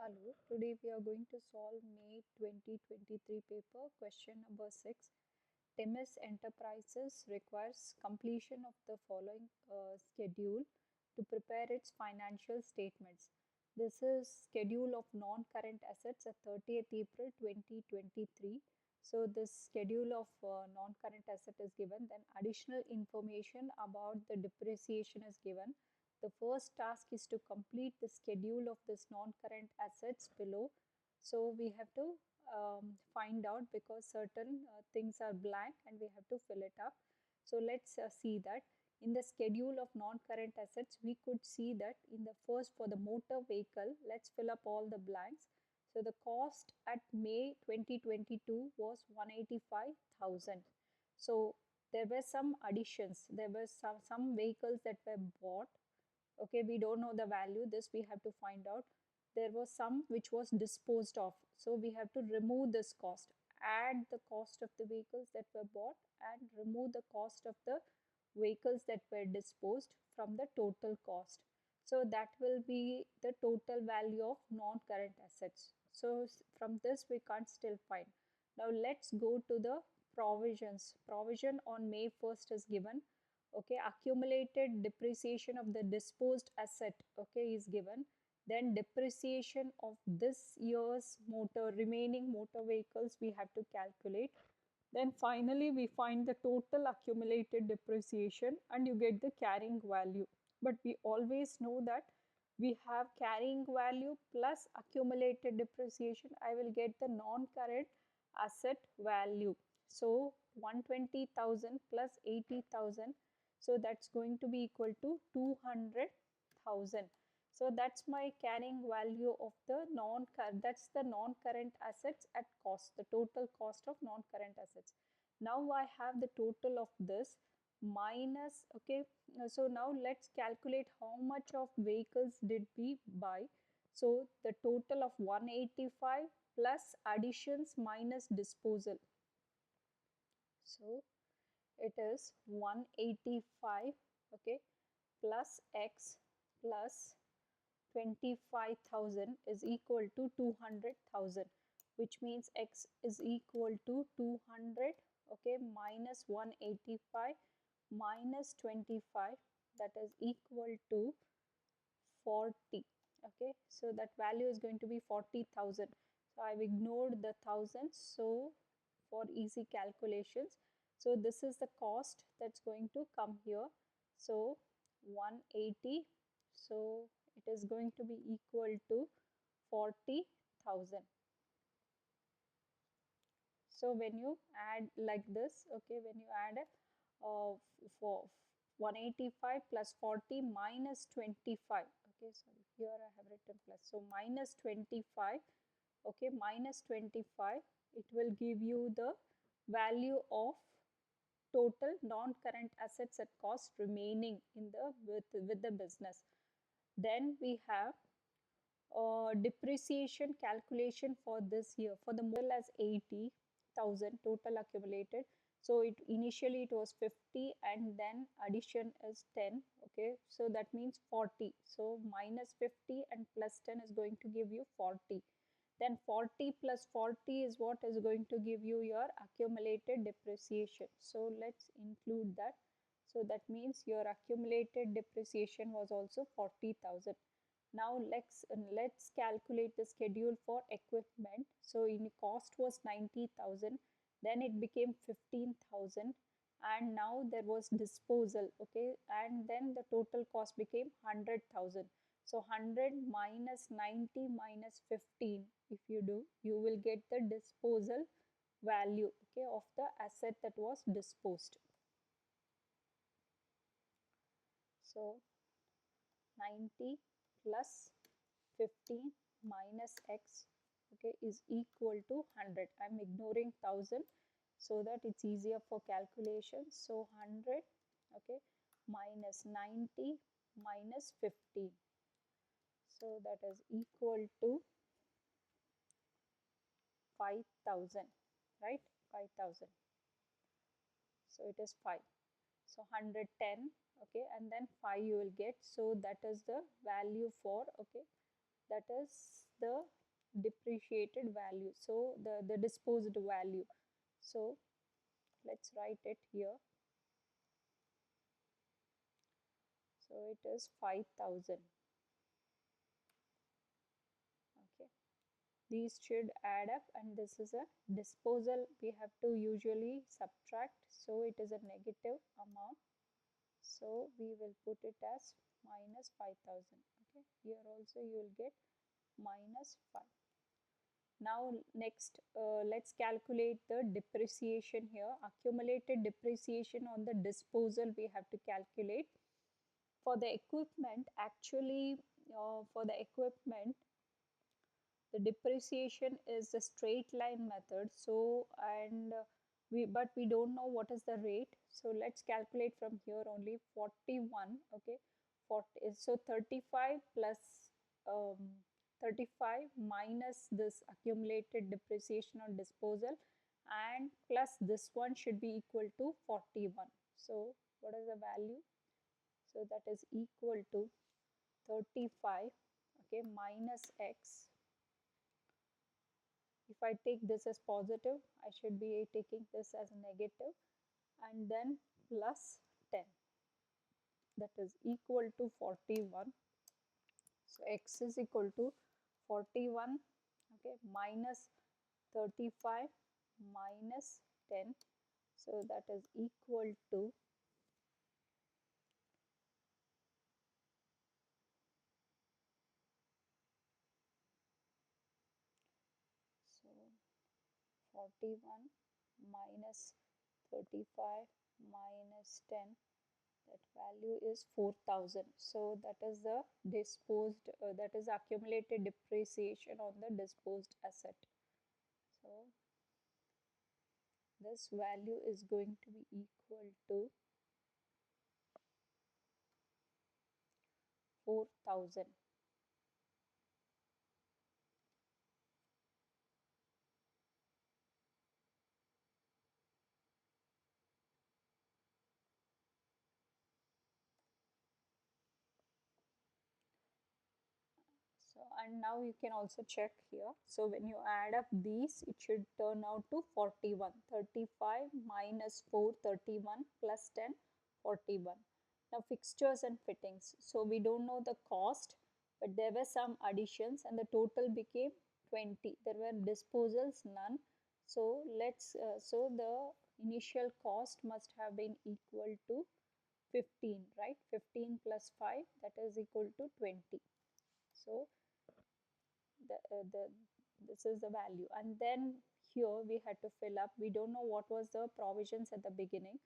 Hello, today we are going to solve May 2023 paper question number 6. Timmis Enterprises requires completion of the following schedule to prepare its financial statements. This is schedule of non-current assets at 30th April 2023. So this schedule of non-current asset is given, then additional information about the depreciation is given. The first task is to complete the schedule of this non-current assets below. So we have to find out because certain things are blank and we have to fill it up. So let's see that in the schedule of non-current assets, we could see that in the first for the motor vehicle, let's fill up all the blanks. So the cost at May 2022 was 185,000. So there were some additions. There were some vehicles that were bought. Okay, we don't know the value. This we have to find out. There was some which was disposed of. So we have to remove this cost. Add the cost of the vehicles that were bought and remove the cost of the vehicles that were disposed from the total cost. So that will be the total value of non-current assets. So from this we can't still find. Now let's go to the provisions. Provision on May 1st is given. Okay, accumulated depreciation of the disposed asset, okay, is given. Then depreciation of this year's remaining motor vehicles we have to calculate. Then finally we find the total accumulated depreciation and you get the carrying value. But we always know that we have carrying value plus accumulated depreciation. I will get the non-current asset value. So 120,000 plus 80,000. So that's going to be equal to 200,000. So that's my carrying value of the non-current, that's the non-current assets at cost, the total cost of non-current assets. Now I have the total of this minus, okay, so now let's calculate how much of vehicles did we buy. So the total of 185 plus additions minus disposal. So it is 185, okay, plus x plus 25,000 is equal to 200,000, which means x is equal to 200, okay, minus 185 minus 25, that is equal to 40. Okay, so that value is going to be 40,000. So I've ignored the thousands, so for easy calculations, so this is the cost that's going to come here. So 180, so it is going to be equal to 40,000. So when you add like this, okay, when you add for 185 plus 40 minus 25, okay, sorry, here I have written plus, so minus 25, okay, minus 25, it will give you the value of total non-current assets at cost remaining in the with the business. Then we have depreciation calculation for this year for the model as 80,000 total accumulated. So it initially it was 50 and then addition is 10. Okay, so that means 40. So minus 50 and plus 10 is going to give you 40. Then 40 plus 40 is what is going to give you your accumulated depreciation. So let's include that. So that means your accumulated depreciation was also 40,000. Now let's calculate the schedule for equipment. So in cost was 90,000, then it became 15,000, and now there was disposal, okay, and then the total cost became 100,000. So 100 minus 90 minus 15, if you do, you will get the disposal value, okay, of the asset that was disposed. So 90 plus 15 minus x, okay, is equal to 100. I am ignoring 1000 so that it's easier for calculation. So 100, okay, minus 90 minus 15. So that is equal to 5,000, right? 5,000. So it is 5. So 110, okay, and then 5 you will get. So that is the value for, okay, that is the depreciated value, so the disposed value. So let's write it here. So it is 5,000. Okay, these should add up, and this is a disposal we have to usually subtract, so it is a negative amount, so we will put it as minus 5,000. Okay, here also you will get minus 5. Now next, let's calculate the depreciation here. Accumulated depreciation on the disposal we have to calculate. For the equipment, actually, for the equipment, the depreciation is a straight line method. So, and but we don't know what is the rate. So let's calculate from here only 41. Okay, 40. So 35 plus 35 minus this accumulated depreciation on disposal, and plus this one should be equal to 41. So what is the value? So that is equal to 35, okay, minus x. If I take this as positive, I should be taking this as negative, and then plus 10, that is equal to 41. So x is equal to 41, okay, minus 35 minus 10, so that is equal to, so 41 minus 35 minus 10, that value is 4,000. So that is the disposed, that is accumulated depreciation on the disposed asset. So this value is going to be equal to 4,000. So, and now you can also check here. So when you add up these, it should turn out to 41. 35 minus 4, 31 plus 10, 41. Now fixtures and fittings. So we don't know the cost, but there were some additions and the total became 20. There were disposals, none. So so the initial cost must have been equal to 15, right? 15 plus 5, that is equal to 20. So the this is the value, and then here we had to fill up. We don't know what was the provisions at the beginning,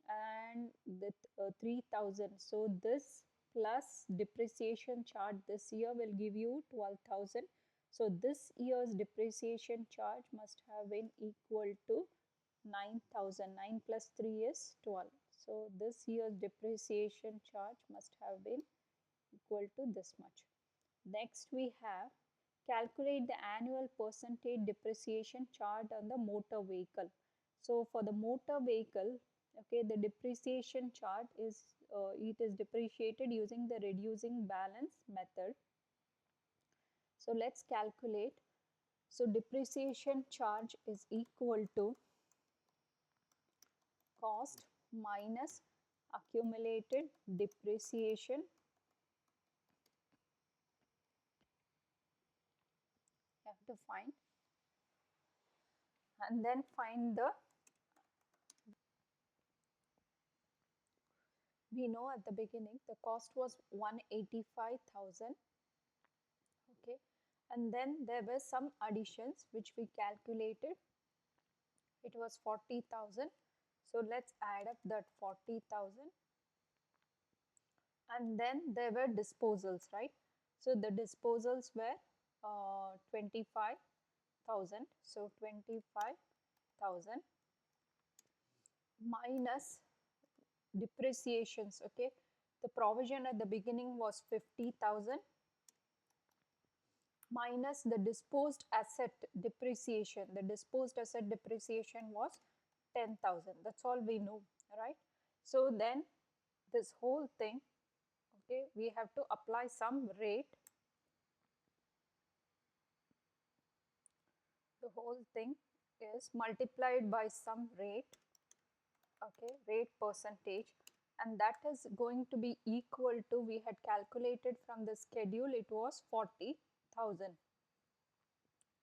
and the 3,000. So this plus depreciation charge this year will give you 12,000. So this year's depreciation charge must have been equal to 9,000. 9 plus 3 is 12. So this year's depreciation charge must have been equal to this much. Next we have calculate the annual percentage depreciation charge on the motor vehicle. So for the motor vehicle, okay, the depreciation charge is it is depreciated using the reducing balance method. So let's calculate. So depreciation charge is equal to cost minus accumulated depreciation. You have to find, and then find the, we know at the beginning the cost was 185,000, okay, and then there were some additions which we calculated, it was 40,000. So let's add up that 40,000, and then there were disposals, right? So the disposals were 25,000. So 25,000 minus depreciations, okay, the provision at the beginning was 50,000 minus the disposed asset depreciation. The disposed asset depreciation was 10,000. That's all we know, right? So then this whole thing, okay, we have to apply some rate. the whole thing is multiplied by some rate, okay, rate percentage, and that is going to be equal to, we had calculated from the schedule, it was 40,000.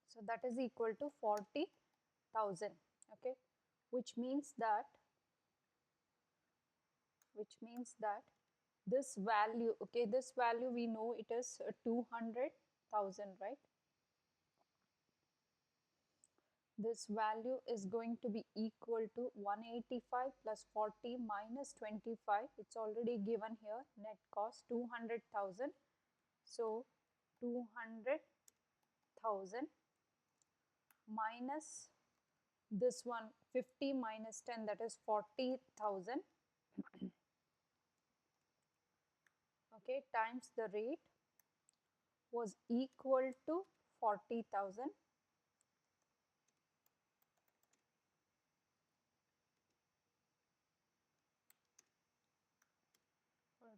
So that is equal to 40,000, okay, which means that this value, okay, this value we know it is 200,000, right? This value is going to be equal to 185 plus 40 minus 25. It's already given here, net cost 200,000. So 200,000 minus this one 50 minus 10, that is 40,000, okay, times the rate was equal to 40,000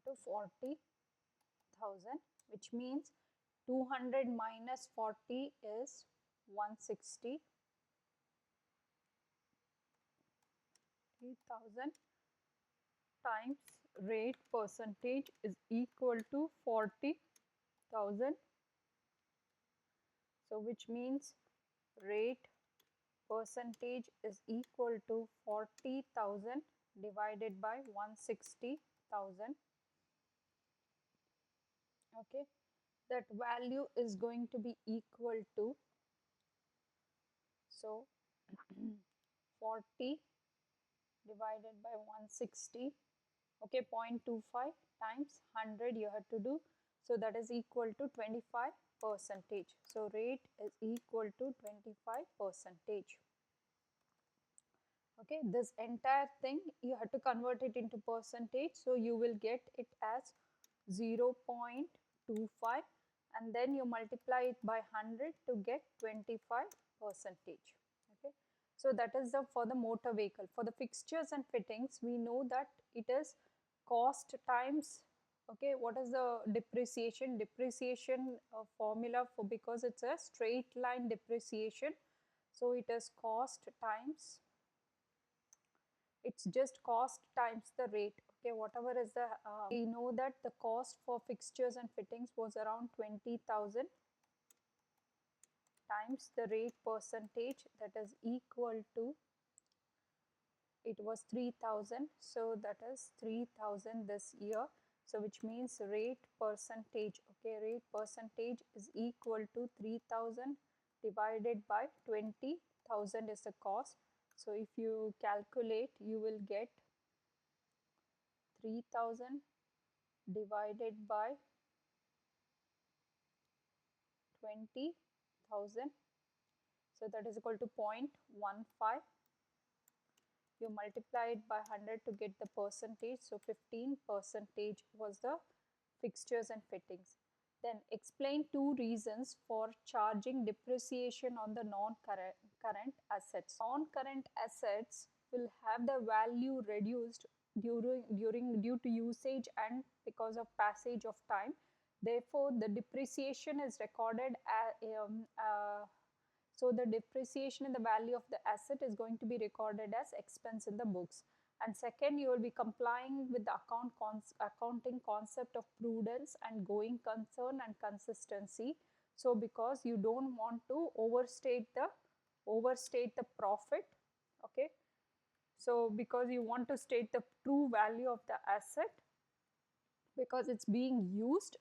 to 40,000, which means 200 minus 40 is 160. 3,000 times rate percentage is equal to 40,000. So which means rate percentage is equal to 40,000 divided by 160,000. Okay, that value is going to be equal to, so 40 divided by 160, okay, 0.25 times 100 you have to do, so that is equal to 25 percentage. So rate is equal to 25 percentage. Okay, this entire thing you have to convert it into percentage, so you will get it as 0.25 and then you multiply it by 100 to get 25 percentage. Okay, so that is the for the motor vehicle. For the fixtures and fittings, we know that it is cost times, okay, what is the depreciation formula, for because it's a straight line depreciation, so it is cost times, it's just cost times the rate, okay, whatever is the we know that the cost for fixtures and fittings was around 20,000 times the rate percentage, that is equal to, it was 3,000, so that is 3,000 this year, so which means rate percentage, okay, rate percentage is equal to 3,000 divided by 20,000 is the cost. So if you calculate, you will get 3,000 divided by 20,000, so that is equal to 0.15. You multiply it by 100 to get the percentage, so 15 percentage was the fixtures and fittings. Then explain two reasons for charging depreciation on the non-current assets. Non-current assets will have the value reduced due to usage and because of passage of time. Therefore, the depreciation is recorded so the depreciation in the value of the asset is going to be recorded as expense in the books. And second, you will be complying with the accounting concept of prudence and going concern and consistency. So because you don't want to overstate the profit, okay. So because you want to state the true value of the asset because it's being used